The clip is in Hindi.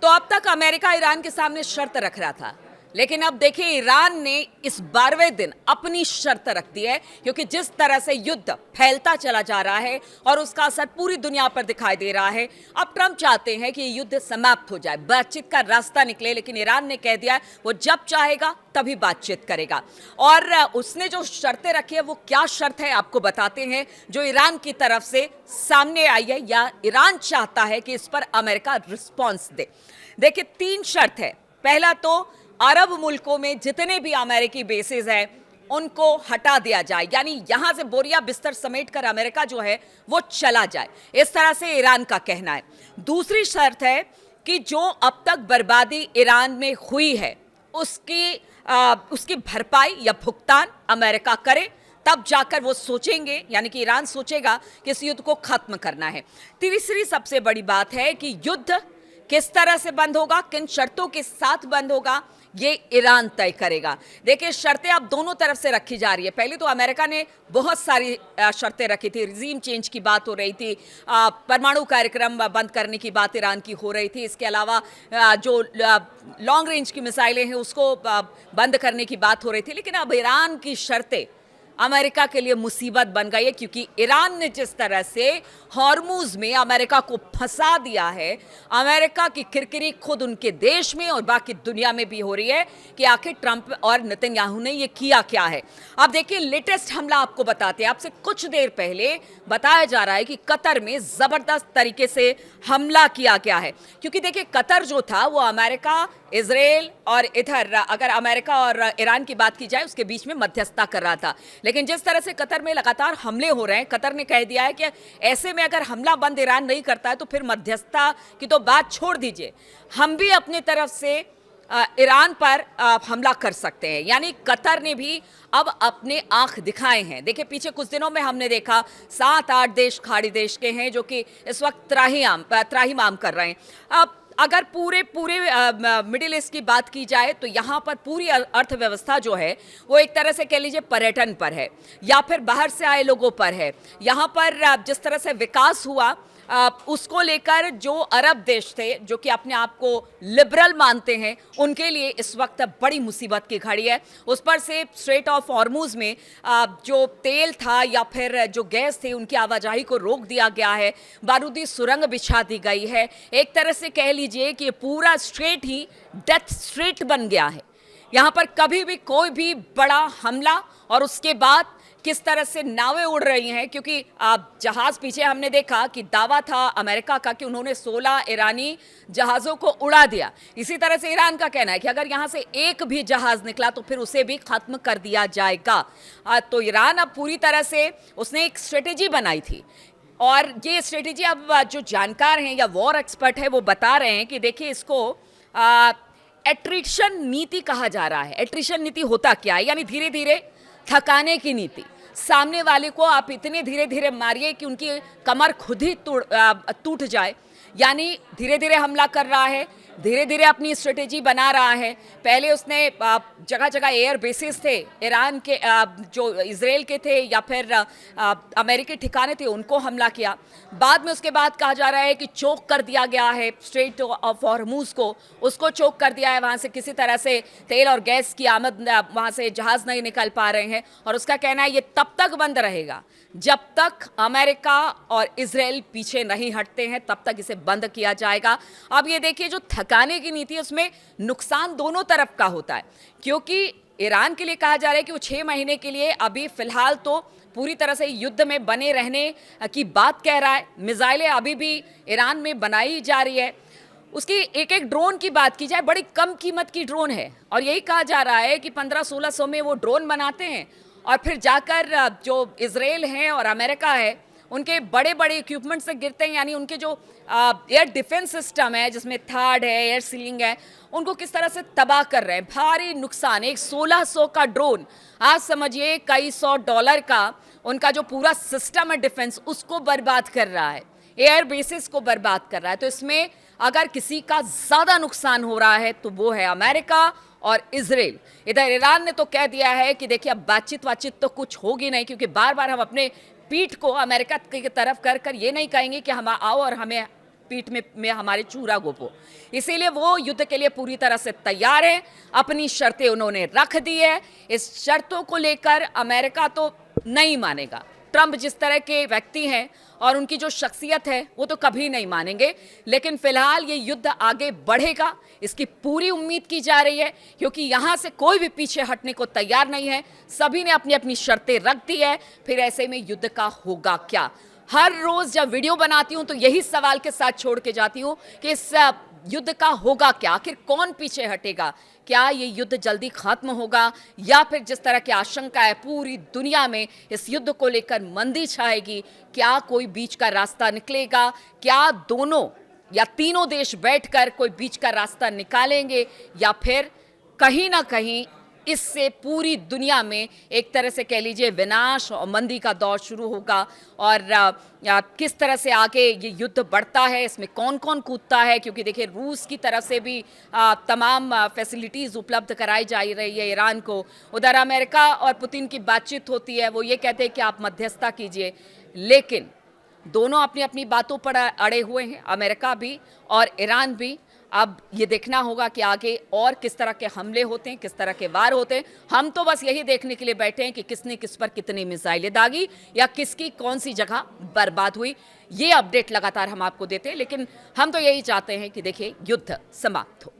तो अब तक अमेरिका ईरान के सामने शर्त रख रहा था, लेकिन अब देखिए ईरान ने इस 12वें दिन अपनी शर्त रख दी है, क्योंकि जिस तरह से युद्ध फैलता चला जा रहा है और उसका असर पूरी दुनिया पर दिखाई दे रहा है। अब ट्रंप चाहते हैं कि युद्ध समाप्त हो जाए, बातचीत का रास्ता निकले, लेकिन ईरान ने कह दिया है वो जब चाहेगा तभी बातचीत करेगा। और उसने जो शर्तें रखी है वो क्या शर्त है आपको बताते हैं, जो ईरान की तरफ से सामने आई है या ईरान चाहता है कि इस पर अमेरिका रिस्पॉन्स दे। देखिए 3 शर्त है। पहला तो अरब मुल्कों में जितने भी अमेरिकी बेसेस हैं उनको हटा दिया जाए, यानी यहां से बोरिया बिस्तर समेटकर अमेरिका जो है वो चला जाए, इस तरह से ईरान का कहना है। दूसरी शर्त है कि जो अब तक बर्बादी ईरान में हुई है उसकी भरपाई या भुगतान अमेरिका करे, तब जाकर वो सोचेंगे, यानी कि ईरान सोचेगा कि इस युद्ध को खत्म करना है। तीसरी सबसे बड़ी बात है कि युद्ध किस तरह से बंद होगा, किन शर्तों के साथ बंद होगा, ये ईरान तय करेगा। देखिए शर्तें अब दोनों तरफ से रखी जा रही है। पहले तो अमेरिका ने बहुत सारी शर्तें रखी थी, रिजीम चेंज की बात हो रही थी, परमाणु कार्यक्रम बंद करने की बात ईरान की हो रही थी, इसके अलावा जो लॉन्ग रेंज की मिसाइलें हैं उसको बंद करने की बात हो रही थी। लेकिन अब ईरान की शर्तें अमेरिका के लिए मुसीबत बन गई है, क्योंकि ईरान ने जिस तरह से हॉर्मूज में अमेरिका को फंसा दिया है, अमेरिका की किरकिरी खुद उनके देश में और बाकी दुनिया में भी हो रही है कि आखिर ट्रंप और नेतन्याहू ने ये किया क्या है। अब देखिए लेटेस्ट हमला आपको बताते हैं। आपसे कुछ देर पहले बताया जा रहा है कि कतर में जबरदस्त तरीके से हमला किया गया है, क्योंकि देखिए कतर जो था वो अमेरिका, इजराइल और इधर अगर अमेरिका और ईरान की बात की जाए उसके बीच में मध्यस्थता कर रहा था। लेकिन जिस तरह से कतर में लगातार हमले हो रहे हैं, कतर ने कह दिया है कि ऐसे में अगर हमला बंद ईरान नहीं करता है तो फिर मध्यस्थता की तो बात छोड़ दीजिए, हम भी अपनी तरफ से ईरान पर हमला कर सकते हैं। यानी कतर ने भी अब अपने आंख दिखाए हैं। देखिए पीछे कुछ दिनों में हमने देखा 7-8 देश खाड़ी देश के हैं जो कि इस वक्त त्राहिमाम कर रहे हैं। अब अगर पूरे मिडिल ईस्ट की बात की जाए तो यहाँ पर पूरी अर्थव्यवस्था जो है वो एक तरह से कह लीजिए पर्यटन पर है या फिर बाहर से आए लोगों पर है। यहाँ पर जिस तरह से विकास हुआ उसको लेकर जो अरब देश थे जो कि अपने आप को लिबरल मानते हैं, उनके लिए इस वक्त बड़ी मुसीबत की घड़ी है। उस पर से स्ट्रेट ऑफ हॉर्मूज में जो तेल था या फिर जो गैस थे उनकी आवाजाही को रोक दिया गया है, बारूदी सुरंग बिछा दी गई है। एक तरह से कह लीजिए कि पूरा स्ट्रेट ही डेथ स्ट्रेट बन गया है। यहाँ पर कभी भी कोई भी बड़ा हमला और उसके बाद किस तरह से नावें उड़ रही हैं, क्योंकि जहाज पीछे हमने देखा कि दावा था अमेरिका का कि उन्होंने 16 ईरानी जहाज़ों को उड़ा दिया। इसी तरह से ईरान का कहना है कि अगर यहाँ से एक भी जहाज़ निकला तो फिर उसे भी ख़त्म कर दिया जाएगा। तो ईरान अब पूरी तरह से उसने एक स्ट्रेटेजी बनाई थी, और ये स्ट्रेटेजी अब जो जानकार हैं या वॉर एक्सपर्ट है वो बता रहे हैं कि देखिए इसको एट्रिशन नीति कहा जा रहा है। एट्रिशन नीति होता क्या है, यानी धीरे धीरे थकाने की नीति। सामने वाले को आप इतने धीरे धीरे मारिए कि उनकी कमर खुद ही टूट जाए, यानी धीरे धीरे हमला कर रहा है, धीरे धीरे अपनी स्ट्रेटेजी बना रहा है। पहले उसने जगह जगह एयर बेसिस थे ईरान के, जो इजराइल के थे या फिर अमेरिकी ठिकाने थे, उनको हमला किया। बाद में उसके बाद कहा जा रहा है कि चोक कर दिया गया है स्ट्रेट ऑफ हॉर्मूज को, उसको चोक कर दिया है। वहाँ से किसी तरह से तेल और गैस की आमद, वहाँ से जहाज़ नहीं निकल पा रहे हैं, और उसका कहना है ये तब तक बंद रहेगा जब तक अमेरिका और इजराइल पीछे नहीं हटते हैं, तब तक इसे बंद किया जाएगा। अब ये देखिए जो थकाने की नीति है उसमें नुकसान दोनों तरफ का होता है, क्योंकि ईरान के लिए कहा जा रहा है कि वो 6 महीने के लिए अभी फिलहाल तो पूरी तरह से युद्ध में बने रहने की बात कह रहा है। मिसाइलें अभी भी ईरान में बनाई जा रही है। उसकी एक ड्रोन की बात की जाए, बड़ी कम कीमत की ड्रोन है, और यही कहा जा रहा है कि 1500-1600 में वो ड्रोन बनाते हैं और फिर जाकर जो इजराइल है और अमेरिका है उनके बड़े बड़े इक्विपमेंट से गिरते हैं, यानी उनके जो एयर डिफेंस सिस्टम है जिसमें थर्ड है, एयर सीलिंग है, उनको किस तरह से तबाह कर रहे हैं। भारी नुकसान। एक 1600 का ड्रोन, आज समझिए कई $100 का उनका जो पूरा सिस्टम है डिफेंस, उसको बर्बाद कर रहा है, एयर बेसिस को बर्बाद कर रहा है। तो इसमें अगर किसी का ज़्यादा नुकसान हो रहा है तो वो है अमेरिका और इजराइल। इधर ईरान ने तो कह दिया है कि देखिए अब बातचीत तो कुछ होगी नहीं, क्योंकि बार बार हम अपने पीठ को अमेरिका की तरफ कर ये नहीं कहेंगे कि हम आओ और हमें पीठ में हमारे चूरा गोपो। इसीलिए वो युद्ध के लिए पूरी तरह से तैयार है, अपनी शर्तें उन्होंने रख दी है। इस शर्तों को लेकर अमेरिका तो नहीं मानेगा। ट्रंप जिस तरह के व्यक्ति हैं और उनकी जो शख्सियत है वो तो कभी नहीं मानेंगे, लेकिन फिलहाल ये युद्ध आगे बढ़ेगा, इसकी पूरी उम्मीद की जा रही है, क्योंकि यहाँ से कोई भी पीछे हटने को तैयार नहीं है। सभी ने अपनी अपनी शर्तें रख दी है। फिर ऐसे में युद्ध का होगा क्या? हर रोज जब वीडियो बनाती हूं तो यही सवाल के साथ छोड़ के जाती हूं कि इस युद्ध का होगा क्या? आखिर कौन पीछे हटेगा? क्या ये युद्ध जल्दी खत्म होगा या फिर जिस तरह की आशंका है पूरी दुनिया में इस युद्ध को लेकर मंदी छाएगी? क्या कोई बीच का रास्ता निकलेगा? क्या दोनों या तीनों देश बैठकर कोई बीच का रास्ता निकालेंगे या फिर कहीं ना कहीं इससे पूरी दुनिया में एक तरह से कह लीजिए विनाश और मंदी का दौर शुरू होगा? और किस तरह से आगे ये युद्ध बढ़ता है, इसमें कौन कौन कूदता है? क्योंकि देखिए रूस की तरफ से भी तमाम फैसिलिटीज़ उपलब्ध कराई जा रही है ईरान को। उधर अमेरिका और पुतिन की बातचीत होती है, वो ये कहते हैं कि आप मध्यस्थता कीजिए, लेकिन दोनों अपनी अपनी बातों पर अड़े हुए हैं, अमेरिका भी और ईरान भी। अब ये देखना होगा कि आगे और किस तरह के हमले होते हैं, किस तरह के वार होते हैं। हम तो बस यही देखने के लिए बैठे हैं कि किसने किस पर कितनी मिसाइलें दागी या किसकी कौन सी जगह बर्बाद हुई। ये अपडेट लगातार हम आपको देते हैं, लेकिन हम तो यही चाहते हैं कि देखिए युद्ध समाप्त हो।